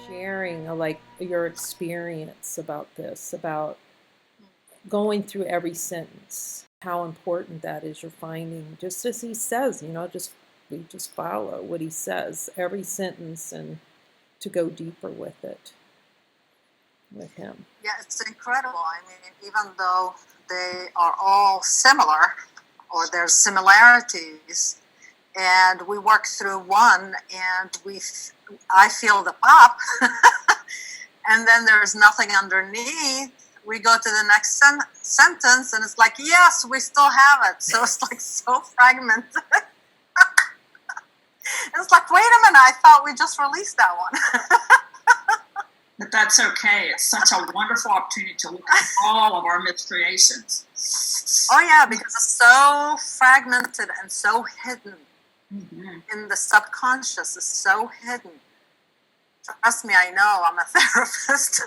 sharing like your experience about this, about going through every sentence, how important that is. You're finding, just as he says, just we just follow what he says, every sentence, and to go deeper with it, with him. Yeah, it's incredible. I mean, even though they are all similar, or there's similarities, and we work through one, and I feel the pop, and then there's nothing underneath. We go to the next sentence, and it's like, yes, we still have it. So it's like so fragmented. It's like, wait a minute, I thought we just released that one. But that's okay. It's such a wonderful opportunity to look at all of our miscreations. Oh yeah, because it's so fragmented and so hidden. Mm-hmm. In the subconscious, it's so hidden. Trust me, I know. I'm a therapist.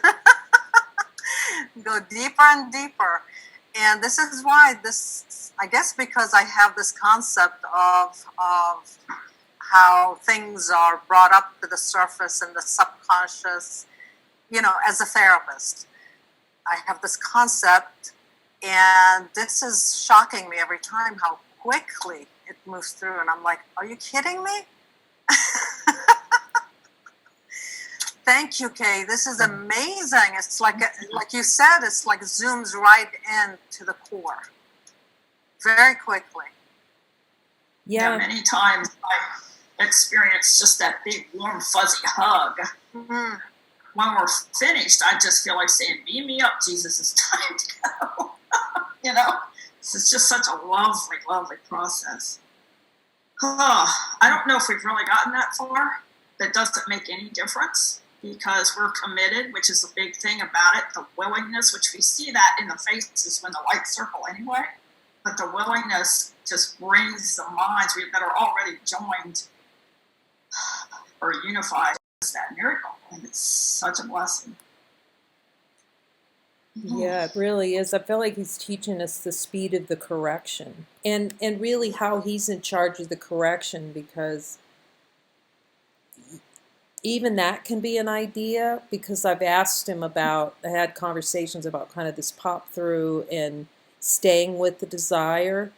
Go deeper and deeper. And this is why I guess because I have this concept of how things are brought up to the surface in the subconscious, as a therapist. I have this concept, and this is shocking me every time how quickly it moves through. And I'm like, are you kidding me? Thank you, Kay. This is amazing. It's like you said, it's like zooms right into the core very quickly. Yeah. Many times I experience just that big, warm, fuzzy hug. Mm-hmm. When we're finished, I just feel like saying, beam me up, Jesus, it's time to go. It's just such a lovely, lovely process. I don't know if we've really gotten that far. That doesn't make any difference because we're committed, which is the big thing about it, the willingness, which we see that in the faces when the lights circle anyway. But the willingness just brings the minds that are already joined or unified. It's that miracle, and it's such a blessing. Yeah, it really is. I feel like he's teaching us the speed of the correction, and really how he's in charge of the correction, because even that can be an idea, because I've asked him I had conversations about kind of this pop through and staying with the desire,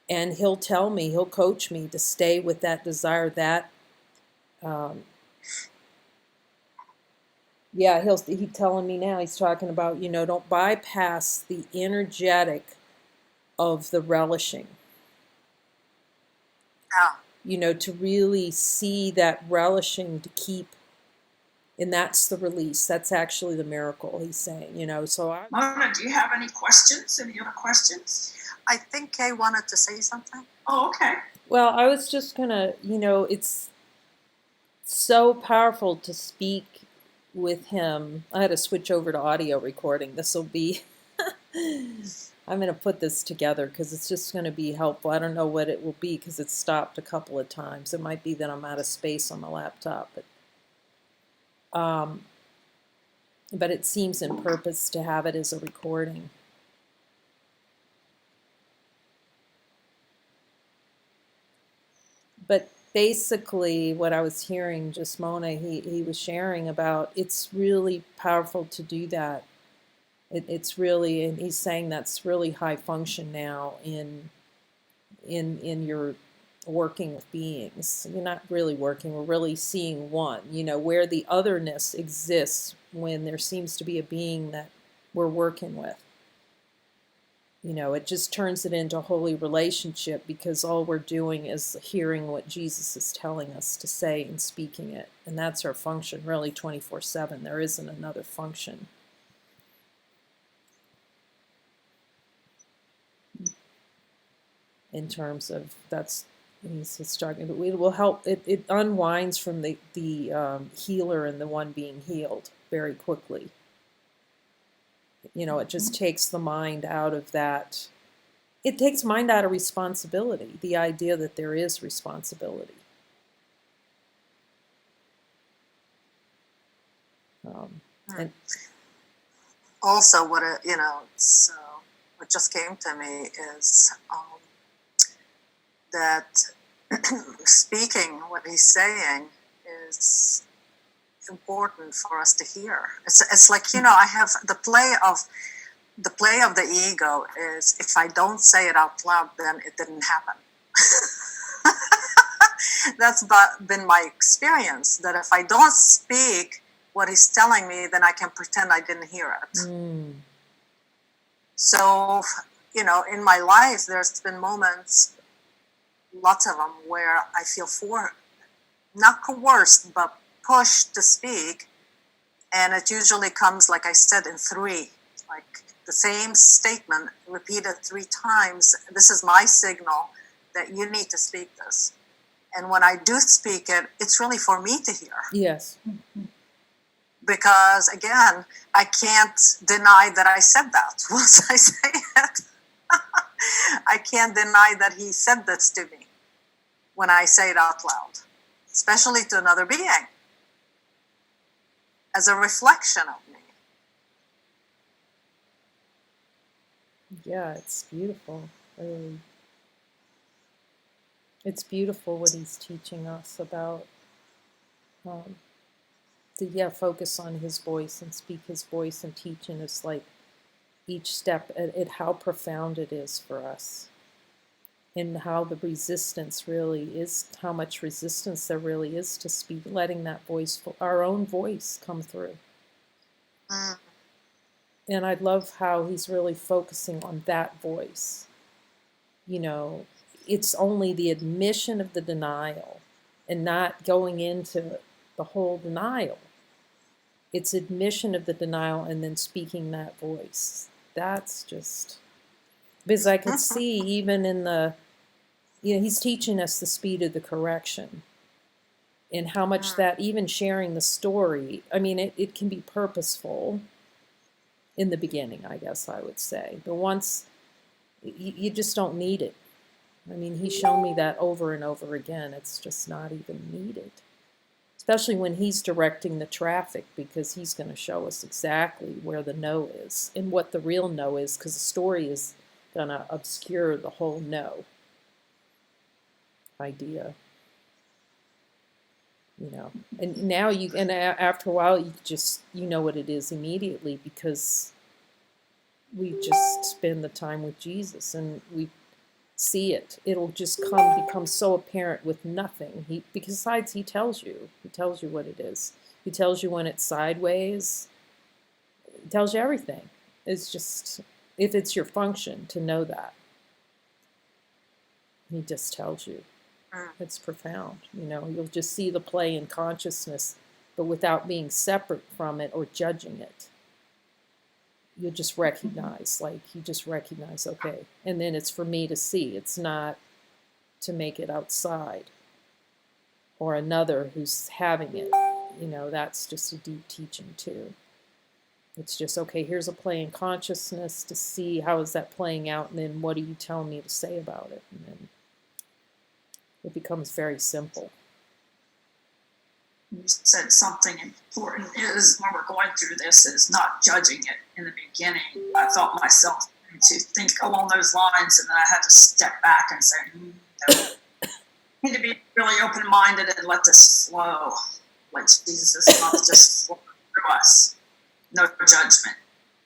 and he'll coach me to stay with that desire, yeah, he's telling me now, he's talking about, don't bypass the energetic of the relishing. To really see that relishing, to keep, and that's the release. That's actually the miracle, he's saying, so Mona, do you have any questions? Any other questions? I think Kay wanted to say something. Oh, okay. Well, I was just gonna, it's so powerful to speak with him. I had to switch over to audio recording. This will be I'm going to put this together because it's just going to be helpful. I don't know what it will be because it's stopped a couple of times. It might be that I'm out of space on the laptop, but it seems in purpose to have it as a recording. But basically what I was hearing, just Mona, he was sharing about, it's really powerful to do that. It's really, and he's saying that's really high function now in your working with beings. You're not really working, we're really seeing one, where the otherness exists when there seems to be a being that we're working with. It just turns it into a holy relationship, because all we're doing is hearing what Jesus is telling us to say and speaking it. And that's our function, really, 24/7. There isn't another function. In terms of, he's talking, but it will help. It unwinds from the healer and the one being healed very quickly. It just takes the mind out of that. It takes mind out of responsibility, the idea that there is responsibility. And also, what just came to me is that speaking what he's saying is important for us to hear. It's like, I have the play of the ego is, if I don't say it out loud, then it didn't happen. That's been my experience, that if I don't speak what he's telling me, then I can pretend I didn't hear it. So, in my life, there's been moments, lots of them, where I feel not coerced, but pushed to speak. And it usually comes, like I said, in 3, like the same statement repeated 3 times. This is my signal that you need to speak this. And when I do speak it, it's really for me to hear. Yes. Because, again, I can't deny that I said that once I say it. I can't deny that he said this to me when I say it out loud, especially to another being, as a reflection of me. Yeah, it's beautiful. Really. It's beautiful what he's teaching us about to focus on his voice and speak his voice and teach, and it's like each step at how profound it is for us, and how the resistance really is, how much resistance there really is to speak, letting that voice, our own voice, come through. And I love how he's really focusing on that voice. It's only the admission of the denial and not going into the whole denial. It's admission of the denial and then speaking that voice. That's just, because I could see even in he's teaching us the speed of the correction, and how much that, even sharing the story, I mean, it can be purposeful in the beginning, I guess I would say. But once, you just don't need it. I mean, he's shown me that over and over again. It's just not even needed. Especially when he's directing the traffic, because he's going to show us exactly where the no is and what the real no is, because the story is going to obscure the whole no idea. And now after a while, you know what it is immediately, because we just spend the time with Jesus and we see it. It'll just become so apparent with nothing. Besides, he tells you what it is. He tells you when it's sideways. He tells you everything. It's just, if it's your function to know that, he just tells you. It's profound. You'll just see the play in consciousness, but without being separate from it or judging it. You just recognize, okay. And then it's for me to see. It's not to make it outside or another who's having it. That's just a deep teaching too. It's just, okay, here's a play in consciousness to see how is that playing out, and then what are you telling me to say about it? And then it becomes very simple. You said something important is, when we're going through this, is not judging it in the beginning. I felt myself to think along those lines, and then I had to step back and say, no. I need to be really open-minded and let this flow. Let Jesus' love just flow through us. No judgment.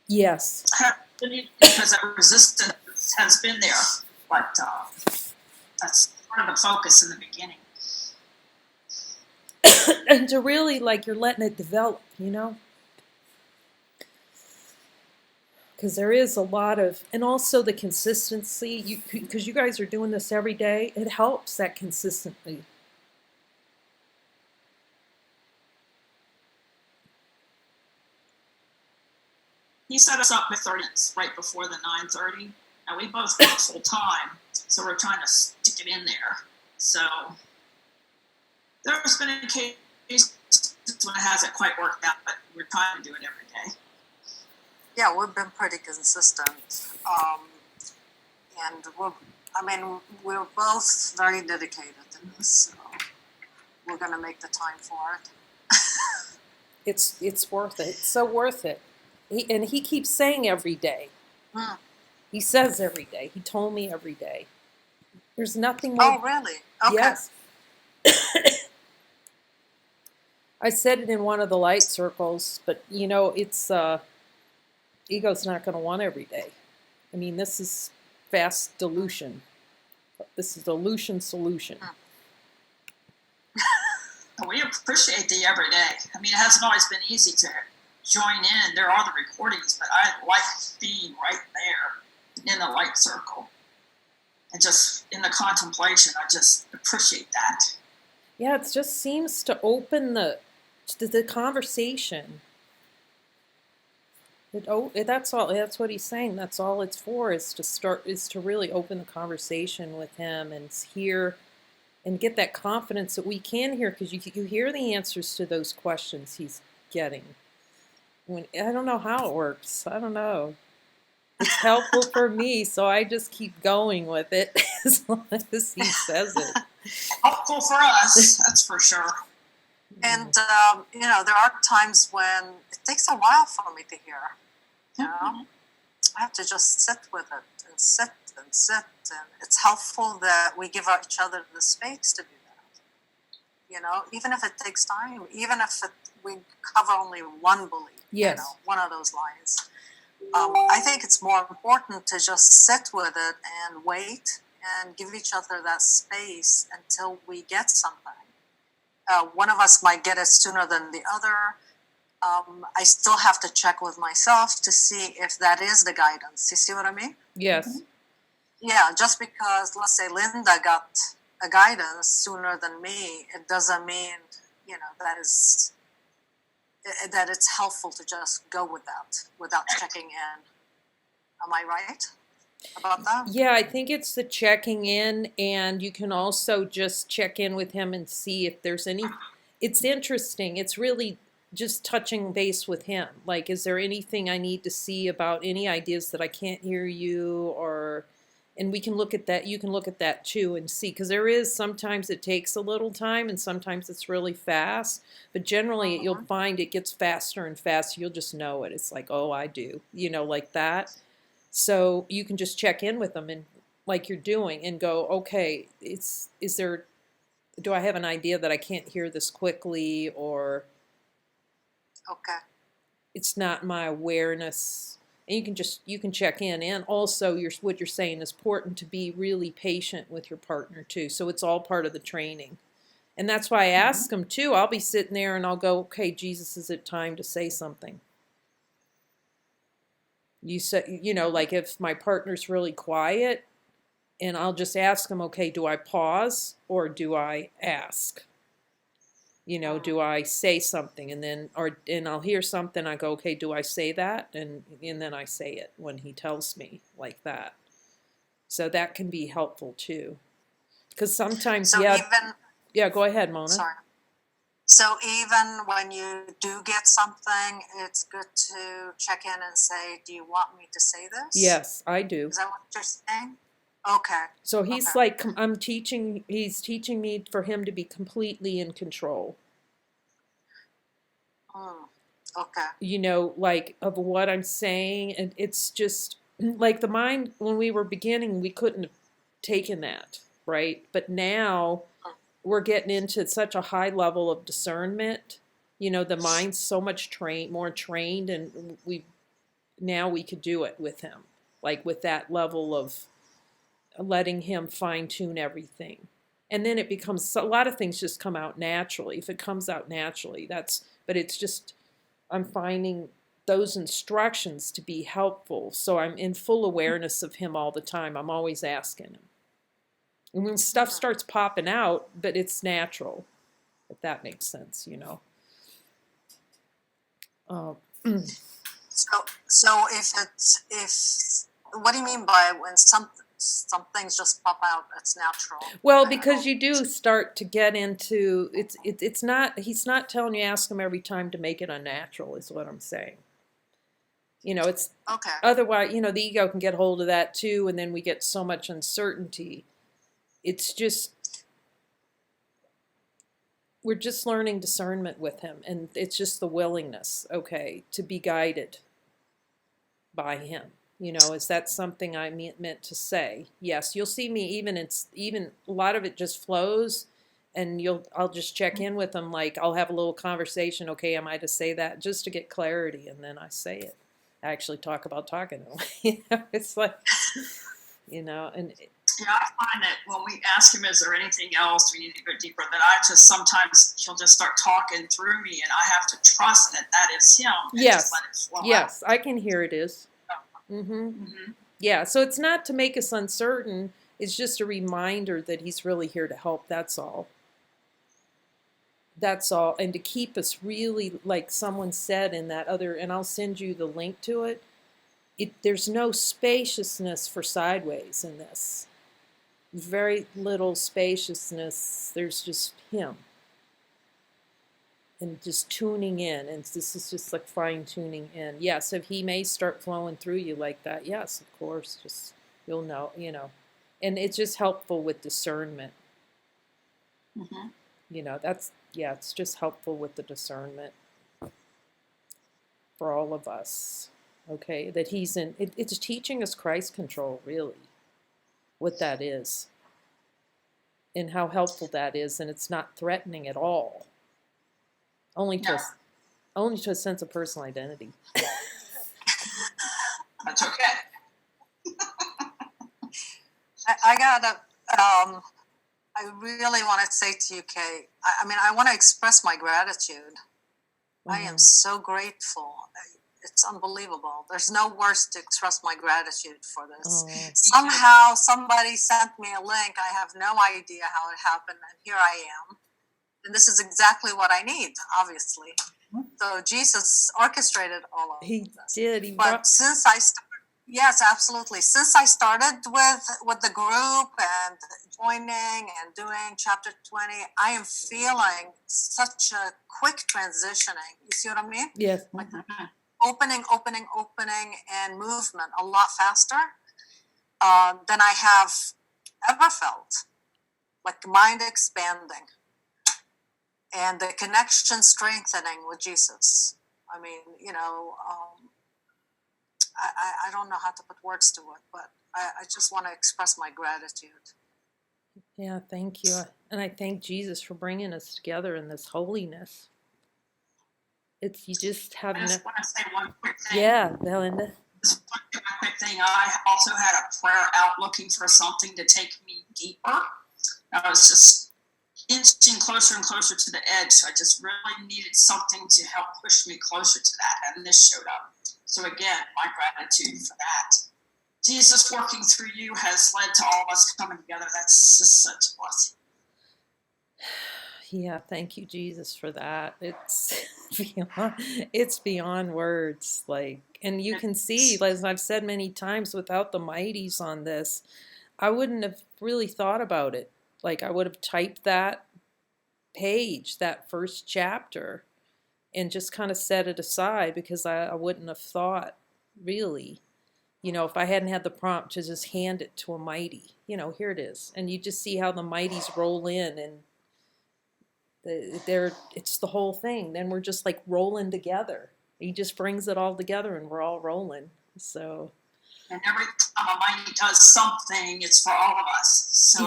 Yes. Because that resistance has been there, but that's part of the focus in the beginning. And to really, you're letting it develop, because there is a lot of, and also the consistency, because you guys are doing this every day, it helps that consistently. He set us up with 30 minutes right before the 9:30, and we both work full time, so we're trying to stick it in there. So there's been occasions when it hasn't quite worked out, but we're trying to do it every day. Yeah, we've been pretty consistent, and we're both very dedicated to this, so we're going to make the time for it. It's worth it. It's so worth it. He keeps saying every day. He says every day. He told me every day. There's nothing more. Oh, really? Okay. Yes. I said it in one of the light circles, but you know, it's ego's not going to want every day. I mean, this is fast dilution. This is dilution solution. We appreciate the everyday. I mean, it hasn't always been easy to join in. There are the recordings, but I like being right there in the light circle. And just in the contemplation, I just appreciate that. Yeah, it just seems to open the conversation. That's all. That's what he's saying. That's all it's for, is to really open the conversation with him and hear and get that confidence that we can hear, because you hear the answers to those questions he's getting. I don't know how it works. I don't know. It's helpful for me, so I just keep going with it as long as he says it. Helpful for us, that's for sure. And, you know, there are times when it takes a while for me to hear. You know, I have to just sit with it and sit and sit. And it's helpful that we give each other the space to do that. You know, even if it takes time, even if we cover only one belief, yes, you know, one of those lines. I think it's more important to just sit with it and wait and give each other that space until we get something. One of us might get it sooner than the other. I still have to check with myself to see if that is the guidance. You see what I mean? Yes. Yeah, just because, let's say, Linda got a guidance sooner than me, it doesn't mean, you know, that it's helpful to just go with that without checking in. Am I right about that? Yeah, I think it's the checking in, and you can also just check in with him and see if there's any. It's interesting. It's really just touching base with him. Like, is there anything I need to see about any ideas that I can't hear you, or, and we can look at that. You can look at that too and see, because there is sometimes it takes a little time and sometimes it's really fast, but generally you'll find it gets faster and faster. You'll just know it. It's like, oh, I do, you know, like that. So you can just check in with them and like you're doing and go, okay, do I have an idea that I can't hear this quickly, or Okay. it's not my awareness. And you can check in. And also what you're saying is important to be really patient with your partner too. So it's all part of the training. And that's why I ask them too. I'll be sitting there and I'll go, okay, Jesus, is it time to say something? You say, you know, like if my partner's really quiet, and I'll just ask them, okay, do I pause or do I ask? You know, do I say something, and I'll hear something, I go, okay, do I say that? And then I say it when he tells me like that. So that can be helpful too. Because sometimes, So yeah, go ahead, Mona. Sorry. So even when you do get something, it's good to check in and say, do you want me to say this? Yes, I do. Is that what you're saying? Okay. So he's like, he's teaching me for him to be completely in control. Okay. You know, like of what I'm saying. And it's just like the mind, when we were beginning, we couldn't have taken that, right? But now we're getting into such a high level of discernment. You know, the mind's so much more trained, and now we could do it with him, like with that level of letting him fine-tune everything. And then it becomes, a lot of things just come out naturally. If it comes out naturally, but it's just, I'm finding those instructions to be helpful. So I'm in full awareness of him all the time. I'm always asking him. And when stuff starts popping out, but it's natural, if that makes sense, you know. So if what do you mean by when some things just pop out, it's natural? Well, because you do start to get into it's not, he's not telling you ask him every time to make it unnatural, is what I'm saying. You know, it's okay. Otherwise, you know, the ego can get hold of that too, and then we get so much uncertainty. It's just, we're just learning discernment with him, and it's just the willingness, okay, to be guided by him. You know, is that something I meant to say? Yes, you'll see me even a lot of it just flows, And I'll just check in with him, like I'll have a little conversation. Okay, am I to say that, just to get clarity, and then I say it. I actually talk about talking to him. It's like, and Yeah, I find that when we ask him, is there anything else we need to go deeper, that I just sometimes he'll just start talking through me, and I have to trust that that is him. And yes, just let it flow yes, I can hear it is. Mm-hmm. Yeah, so it's not to make us uncertain. It's just a reminder that he's really here to help. That's all. That's all. And to keep us really, like someone said in that other, and I'll send you the link to it. There's no spaciousness for sideways in this. Very little spaciousness. There's just him. And just tuning in. And this is just like fine tuning in. Yes, if he may start flowing through you like that, yes, of course. Just, you'll know. And it's just helpful with discernment. Mm-hmm. It's just helpful with the discernment for all of us. Okay, that he's in, it's teaching us Christ control, really, what that is, and how helpful that is, and it's not threatening at all. Only to a sense of personal identity. That's okay. I gotta. I really want to say to you, Kay. I want to express my gratitude. I am so grateful. It's unbelievable. There's no words to express my gratitude for this. Somehow somebody sent me a link. I have no idea how it happened, and here I am. And this is exactly what I need, obviously. So Jesus orchestrated all of He this. did. But since I started, yes, absolutely. Since I started with the group and joining and doing chapter 20, I am feeling such a quick transitioning. You see what I mean? Yes. Like opening, and movement a lot faster than I have ever felt. Like mind expanding and the connection strengthening with Jesus. I don't know how to put words to it, but I just want to express my gratitude. Yeah, thank you. And I thank Jesus for bringing us together in this holiness. You just have. I just want to say one quick thing. Yeah, Belinda. Just one quick thing. I also had a prayer out looking for something to take me deeper. I was just inching closer and closer to the edge, so I just really needed something to help push me closer to that, and this showed up. So again, my gratitude for that. Jesus working through you has led to all of us coming together. That's just such a blessing. Yeah, thank you, Jesus, for that. It's beyond words. And you can see, as I've said many times, without the mighties on this, I wouldn't have really thought about it. I would have typed that page, that first chapter, and just kind of set it aside because I wouldn't have thought, really, if I hadn't had the prompt to just hand it to a mighty, here it is. And you just see how the mighties roll in, and it's the whole thing. Then we're just rolling together. He just brings it all together and we're all rolling. So. And every time a mighty does something, it's for all of us. So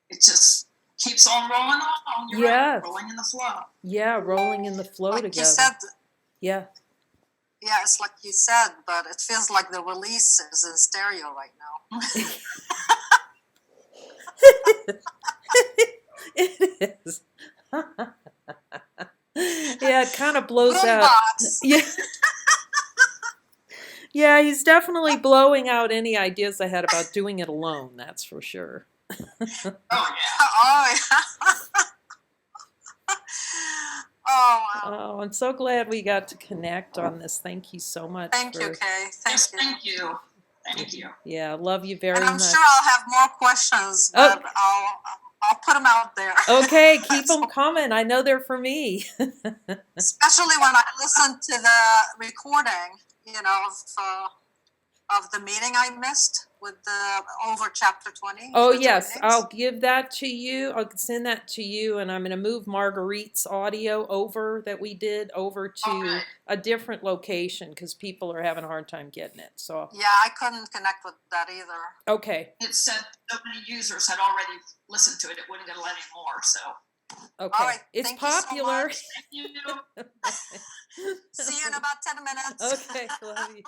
it just keeps on rolling on. You're right, rolling in the flow. Yeah, rolling in the flow together. You said, yeah. Yeah, it's like you said, but it feels like the release is in stereo right now. It is. Yeah, it kind of blows out. Yeah. Yeah, he's definitely blowing out any ideas I had about doing it alone, that's for sure. Oh, yeah. Oh, yeah. Oh, wow. Oh, I'm so glad we got to connect on this. Thank you so much. Thank you, Kay. Thank you. Thank you. Yeah, love you very much. And I'm sure I'll have more questions, but I'll put them out there. Okay, keep them coming. I know they're for me. Especially when I listen to the recording, of the meeting I missed. with the over chapter 20. Oh, the two yes, readings? I'll give that to you. I'll send that to you, and I'm going to move Marguerite's audio over that we did over to Okay. a different location because people are having a hard time getting it. So, Yeah, I couldn't connect with that either. okay, It said so many users had already listened to it, it wouldn't let any more. So okay. All right, It's thank you so popular. much. thank you. See you in about 10 minutes. Okay, love you.